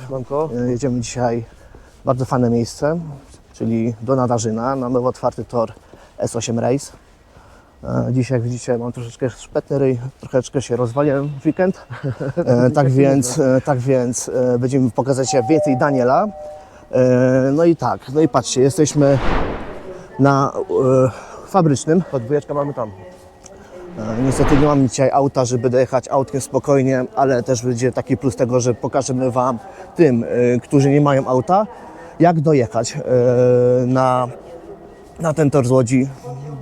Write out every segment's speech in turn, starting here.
Siemanko. Jedziemy dzisiaj w bardzo fajne miejsce, czyli do Nadarzyna, na nowo otwarty tor S8 Race. Dzisiaj, jak widzicie, mam troszeczkę szpetny ryj, troszeczkę się rozwaliłem w weekend. Tak więc będziemy pokazać więcej Daniela. No i patrzcie, jesteśmy na fabrycznym. Podwójeczka mamy tam. Niestety nie mam dzisiaj auta, żeby dojechać autkiem spokojnie, ale też będzie taki plus tego, że pokażemy Wam tym, którzy nie mają auta, jak dojechać na ten tor z Łodzi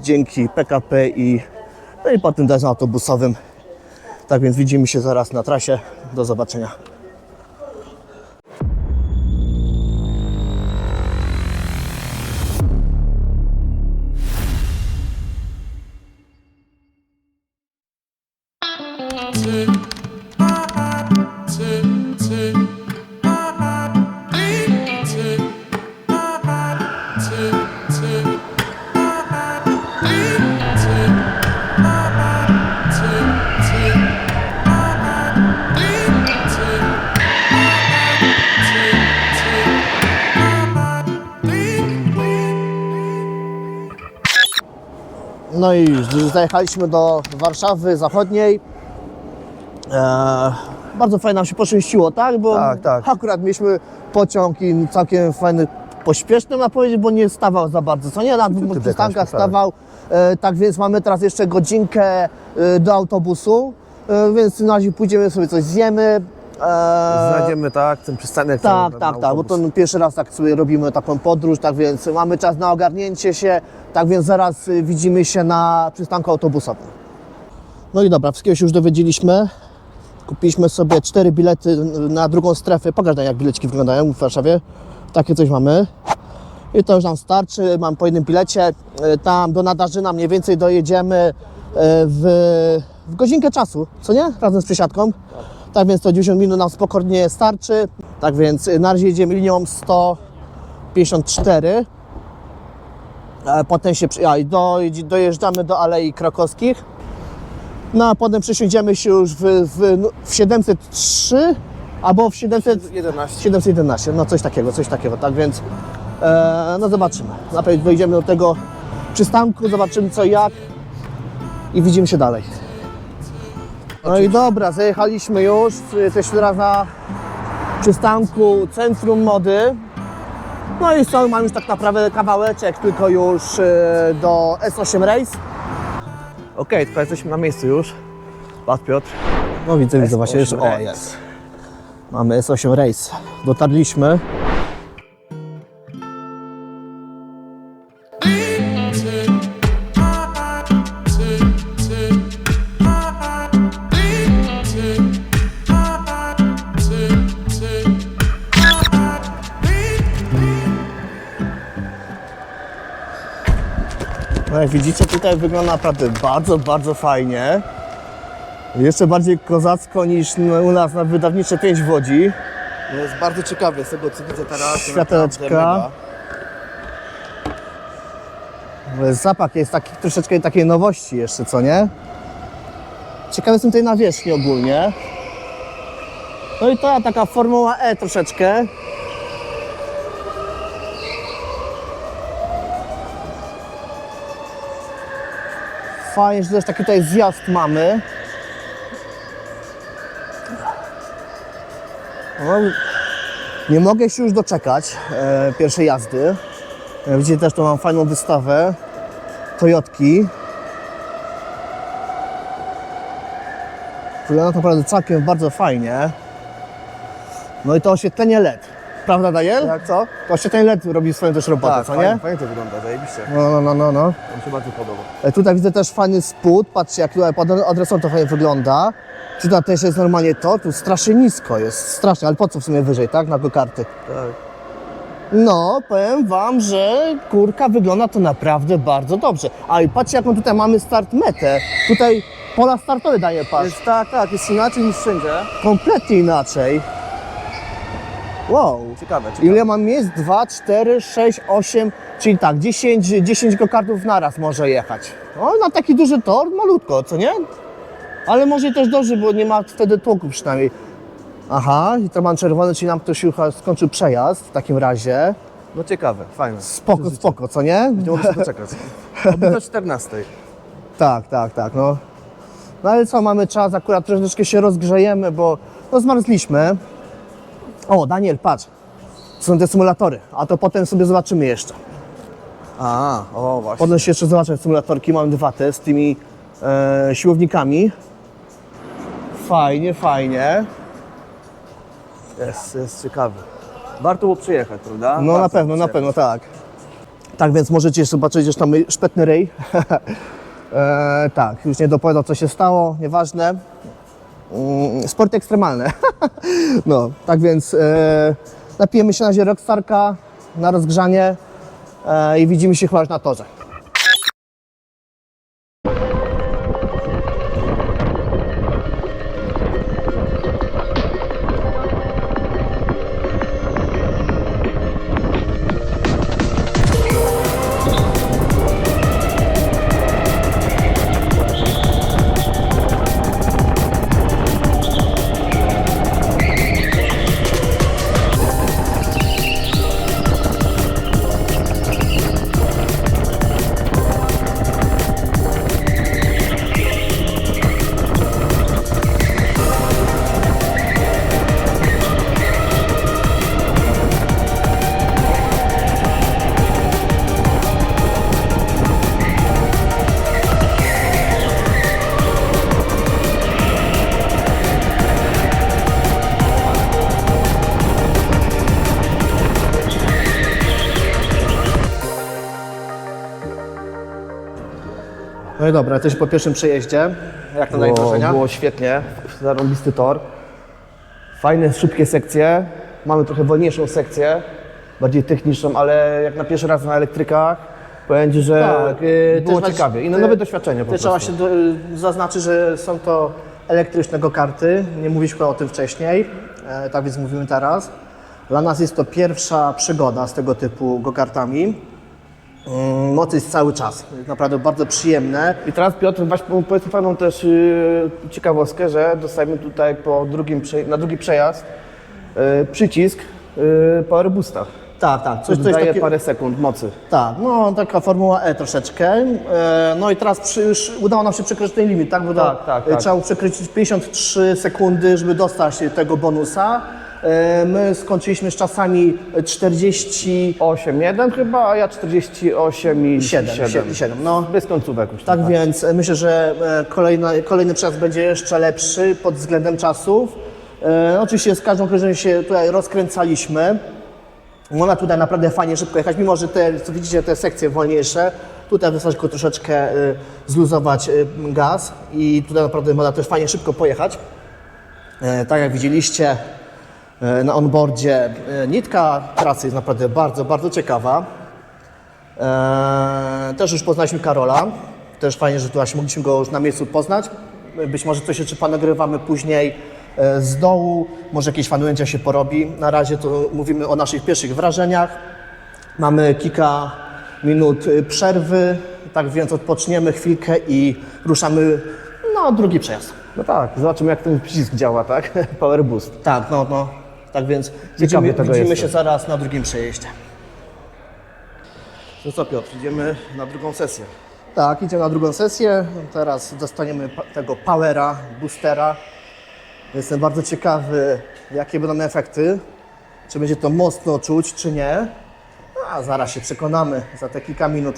dzięki PKP i po tym dojazdzie autobusowym. Tak więc widzimy się zaraz na trasie. Do zobaczenia. No i już zajechaliśmy do Warszawy Zachodniej. Bardzo fajnie nam się poszczęściło, tak? Bo Tak. akurat mieliśmy pociąg i całkiem fajny, pośpieszny ma powiedzieć, bo nie stawał za bardzo, co nie? Na dwóch przystankach stawał. Tak więc mamy teraz jeszcze godzinkę do autobusu, więc na razie pójdziemy sobie coś zjemy. Znajdziemy ten przystanek. Tak, bo to pierwszy raz tak sobie robimy taką podróż, tak więc mamy czas na ogarnięcie się, tak więc zaraz widzimy się na przystanku autobusowym. No i dobra, wszystkiego się już dowiedzieliśmy. Kupiliśmy sobie 4 bilety na drugą strefę. Pokaż jak bileciki wyglądają w Warszawie. Takie coś mamy. I to już nam starczy. Mam po jednym bilecie. Tam do Nadarzyna mniej więcej dojedziemy w godzinkę czasu, co nie? Razem z przesiadką. Tak więc to 90 minut nam spokojnie starczy. Tak więc na razie jedziemy linią 154. Potem się dojeżdżamy do Alei Krakowskich. No a potem przesiądziemy się już w 703 albo w 711. No coś takiego. Tak więc no zobaczymy. Najpierw wejdziemy do tego przystanku, zobaczymy co i jak i widzimy się dalej. No i dobra, zajechaliśmy już. Jesteśmy teraz na przystanku Centrum Mody. No i mam już tak naprawdę kawałeczek tylko już do S8 Race. Okej, tylko jesteśmy na miejscu już. Patrz Piotr. No widzę właśnie już. S8 O, jest. Mamy S8 Race. Dotarliśmy. No jak widzicie, tutaj wygląda naprawdę bardzo, bardzo fajnie. Jeszcze bardziej kozacko niż u nas na wydawnicze 5 w Łodzi. No jest bardzo ciekawie z tego co widzę teraz. Światełeczka. Zapach jest taki, troszeczkę takiej nowości jeszcze, co nie? Ciekawy jestem tej nawierzchni ogólnie. No i to taka Formuła E troszeczkę. Fajnie, że też taki tutaj zjazd mamy. No, nie mogę się już doczekać pierwszej jazdy. Widzicie, też tu mam fajną wystawę Toyotki. Wygląda naprawdę całkiem bardzo fajnie. No i to oświetlenie LED. Prawda, Daniel? Jak co? To oświetlenie LED robi swoją też robotę, co nie? Fajnie to wygląda, zajebiście. No. To mi się bardzo podoba. Tutaj widzę też fajny spód. Patrzcie, jak tutaj pod adresem to fajnie wygląda. Tutaj też jest normalnie to, tu strasznie nisko jest, strasznie, ale po co w sumie wyżej, tak? Na go-karty. Tak. No, powiem Wam, że kurka wygląda to naprawdę bardzo dobrze. A i patrzcie, jaką tutaj mamy start metę. Tutaj pola startowe daje patrz. Jest jest inaczej niż wszędzie. Kompletnie inaczej. Wow. Ciekawe. Ile mam miejsc? 2, 4, 6, 8, czyli tak, 10 go-kartów naraz może jechać. No, na taki duży tor, malutko, co nie? Ale może też dobrze, bo nie ma wtedy tłoku przynajmniej. Aha, i to mam czerwony, czyli nam to się chyba skończył przejazd w takim razie. No ciekawe, fajne. Spoko, spoko, co nie? Nie mogę się doczekać. Oby do 14. Tak, no. No ale co, mamy czas, akurat troszeczkę się rozgrzejemy, bo no zmarzliśmy. O, Daniel, patrz, są te symulatory, a to potem sobie zobaczymy jeszcze. O właśnie. Potem się jeszcze zobaczę symulatorki, mam 2 te z tymi siłownikami. Fajnie, fajnie. Jest ciekawy. Warto było przyjechać, prawda? No Warto na pewno, tak. Tak więc możecie zobaczyć, że tam szpetny ryj. Tak, już nie dopowiadał, co się stało, nieważne. Sporty ekstremalne. No, tak więc napijemy się na razie Rockstarka na rozgrzanie i widzimy się chyba już na torze. No i dobra, jesteśmy po pierwszym przejeździe. Jak to daje wrażenia? Było świetnie, zarąbisty tor. Fajne, szybkie sekcje. Mamy trochę wolniejszą sekcję, bardziej techniczną, ale jak na pierwszy raz na elektrykach, powiem Ci, że było też ciekawie i te- nowe doświadczenie po Też trzeba prostu. się zaznaczyć, że są to elektryczne go-karty. Nie mówiliśmy o tym wcześniej, tak więc mówimy teraz. Dla nas jest to pierwsza przygoda z tego typu go-kartami. Moc jest cały czas, jest naprawdę bardzo przyjemne. I teraz Piotr, właśnie powiedzmy fajną też ciekawostkę, że dostajemy tutaj na drugi przejazd przycisk Power Boosta. Tak, coś Daje takiego. parę sekund mocy. Tak, no taka Formuła E troszeczkę. No i teraz już udało nam się przekroczyć ten limit, tak? Bo Tak. trzeba było przekroczyć 53 sekundy, żeby dostać tego bonusa. My skończyliśmy z czasami 8,1 chyba, a ja 48,7. 7. No, Bez końcówek już. tak więc myślę, że kolejny przejazd będzie jeszcze lepszy pod względem czasów. Oczywiście z każdą okazją się tutaj rozkręcaliśmy. Można tutaj naprawdę fajnie szybko jechać, mimo że te, co widzicie, te sekcje wolniejsze. Tutaj wystarczy tylko troszeczkę zluzować gaz i tutaj naprawdę można też fajnie szybko pojechać. Tak jak widzieliście na onboardzie, nitka trasy jest naprawdę bardzo, bardzo ciekawa. Też już poznaliśmy Karola. Też fajnie, że tu właśnie mogliśmy go już na miejscu poznać. Być może coś jeszcze nagrywamy później z dołu, może jakieś fanujęcia się porobi. Na razie to mówimy o naszych pierwszych wrażeniach. Mamy kilka minut przerwy, tak więc odpoczniemy chwilkę i ruszamy na drugi przejazd. No tak, zobaczymy jak ten przycisk działa, tak? Power Boost. Tak, no. Tak więc Ciekawie tego widzimy jestem. się zaraz na drugim przejeździe. No co Piotr, idziemy na drugą sesję. Tak, idziemy na drugą sesję. Teraz dostaniemy tego powera, boostera. Jestem bardzo ciekawy, jakie będą efekty. Czy będzie to mocno czuć, czy nie. A zaraz się przekonamy za te kilka minut.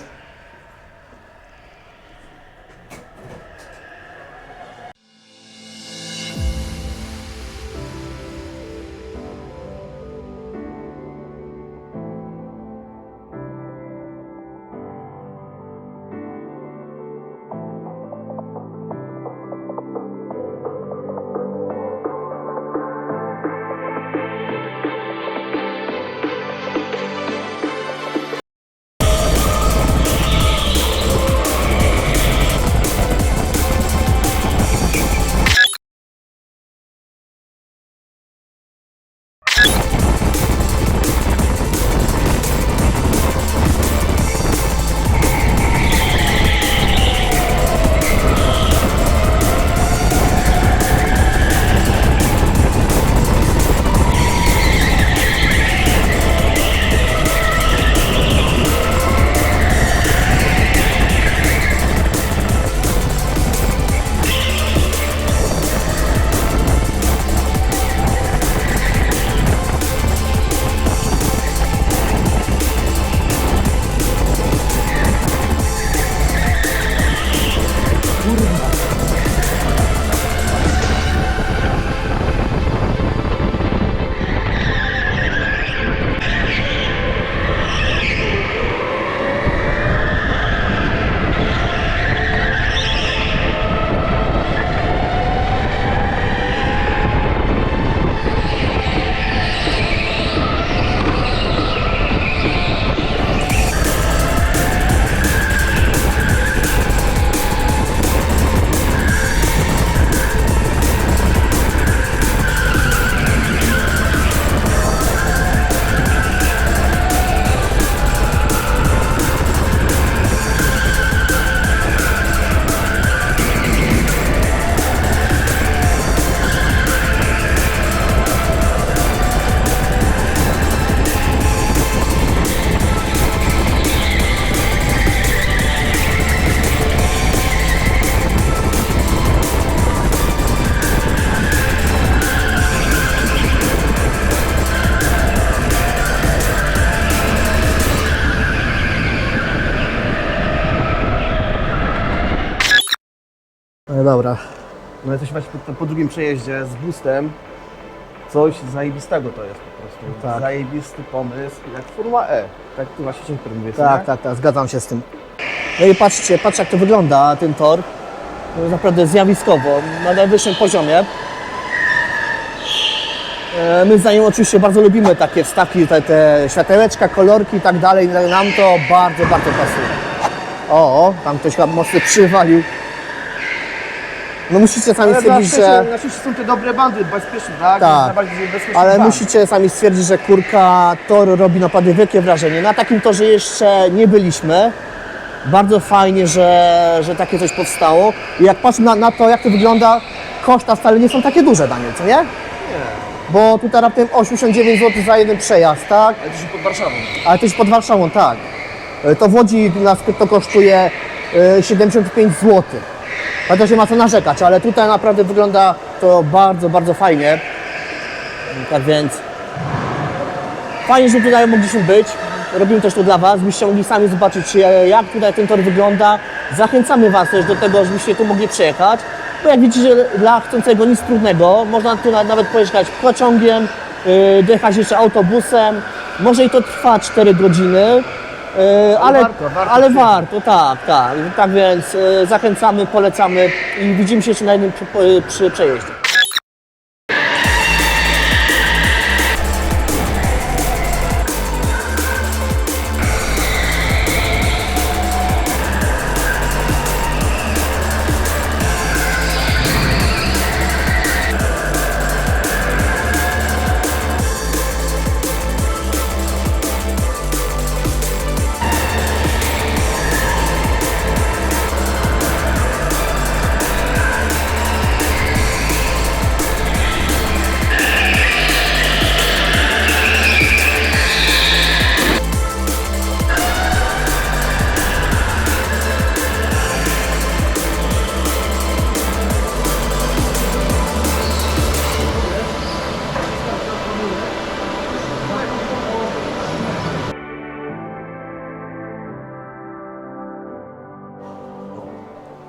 No dobra. No jesteśmy właśnie po drugim przejeździe z boostem. Coś zajebistego to jest po prostu. Tak. Zajebisty pomysł, jak Formuła E. Tak tu właśnie ciężko mówię. Tak, tak, tak, zgadzam się z tym. No i patrzcie jak to wygląda, ten tor. No, naprawdę zjawiskowo, na najwyższym poziomie. My zdaniem oczywiście bardzo lubimy takie wstawki, te światełeczka, kolorki i tak dalej. Nam to bardzo, bardzo pasuje. O, tam ktoś chyba mocno przywalił. No musicie sami stwierdzić, że... Na szczęście są te dobre bandy, bezpieczne, tak? Tak. Jest najbardziej bezpieczny Ale band. musicie sami stwierdzić, że kurka tor robi naprawdę wielkie wrażenie. Na takim torze jeszcze nie byliśmy. Bardzo fajnie, że takie coś powstało. I jak patrzę na to, jak to wygląda, koszta wcale nie są takie duże, Daniel, co nie? Nie, Bo tutaj raptem 89 zł za jeden przejazd, tak? ale to się pod Warszawą. Ale to jest pod Warszawą, tak. To w Łodzi nas to kosztuje 75 zł. Chociaż nie ma co narzekać, ale tutaj naprawdę wygląda to bardzo, bardzo fajnie. Tak więc fajnie, że tutaj mogliśmy być. Robimy też to dla Was, byście mogli sami zobaczyć, jak tutaj ten tor wygląda. Zachęcamy Was też do tego, żebyście tu mogli przejechać. Bo jak widzicie, dla chcącego nic trudnego, można tu nawet pojechać pociągiem, dojechać jeszcze autobusem. Może i to trwa 4 godziny. Ale warto, tak, tak. Tak więc zachęcamy, polecamy i widzimy się jeszcze na jednym przy przejeździe.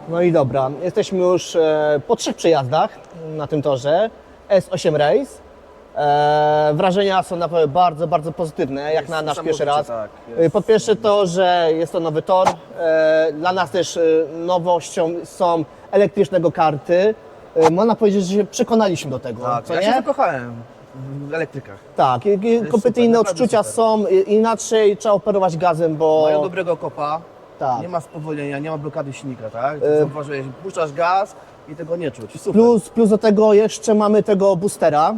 No i dobra, jesteśmy już po 3 przejazdach na tym torze S8 Race. Wrażenia są naprawdę bardzo, bardzo pozytywne, jak na nasz pierwszy raz. Tak, Po pierwsze to, że jest to nowy tor. Dla nas też nowością są elektryczne go-karty. Można powiedzieć, że się przekonaliśmy do tego, tak. co Ja nie? się zakochałem w elektrykach. Tak, kompetycyjne super, odczucia naprawdę są, inaczej trzeba operować gazem, bo... Mają dobrego kopa, Tak. nie ma spowolnienia, nie ma blokady silnika, tak? Zauważyłeś, puszczasz gaz i tego nie czuć. Super. Plus do tego jeszcze mamy tego boostera.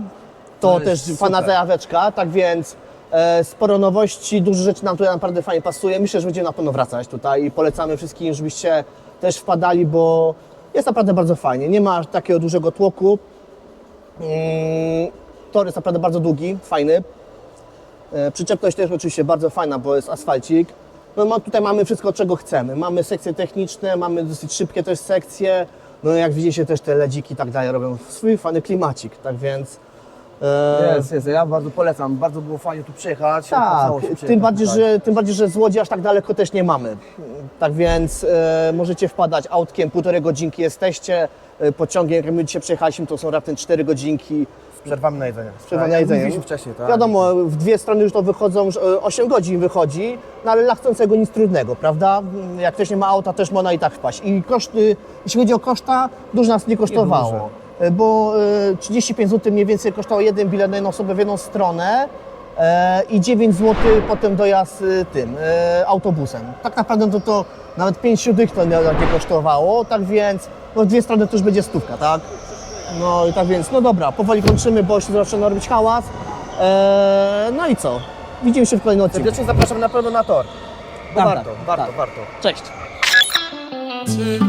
To To też jest fana super. zajaweczka, tak więc sporo nowości, dużo rzeczy nam tutaj naprawdę fajnie pasuje. Myślę, że będziemy na pewno wracać tutaj i polecamy wszystkim, żebyście też wpadali, bo jest naprawdę bardzo fajnie. Nie ma takiego dużego tłoku. Tor jest naprawdę bardzo długi, fajny. Przyczepność też oczywiście bardzo fajna, bo jest asfalcik. No, tutaj mamy wszystko, czego chcemy. Mamy sekcje techniczne, mamy dosyć szybkie też sekcje. No jak widzicie też te ledziki i tak dalej robią swój fajny klimacik, tak więc... Jest, ja bardzo polecam, bardzo było fajnie tu przyjechać. Tak, opłacało się tym przyjechać bardziej, że z Łodzi aż tak daleko też nie mamy. Tak więc możecie wpadać autkiem, 1,5 godzinki jesteście, pociągiem, jak my dzisiaj przejechaliśmy, to są raptem 4 godzinki. z przerwami na jedzenie. Przerwami na jedzenie. Mówiliśmy wcześniej, tak? Wiadomo, w dwie strony już to wychodzą, już 8 godzin wychodzi, no ale dla chcącego nic trudnego, prawda? Jak ktoś nie ma auta, też można i tak wpaść. I koszty, jeśli chodzi o koszta, dużo nas nie kosztowało. Bo 35 zł mniej więcej kosztował jeden bilet na jedną osobę w jedną stronę i 9 zł potem dojazd autobusem. Tak naprawdę to nawet 5 dych to nie kosztowało, tak więc no, w dwie strony to już będzie stówka, tak? No i tak więc, no dobra, powoli kończymy, bo się zaczyna robić hałas. No i co? Widzimy się w kolejnym odcinku. Serdecznie zapraszam na pewno na tor. Bo Tak, warto, tak, warto, tak. warto. Cześć! Tick, tick,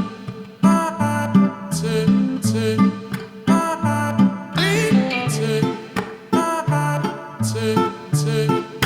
tick, tick.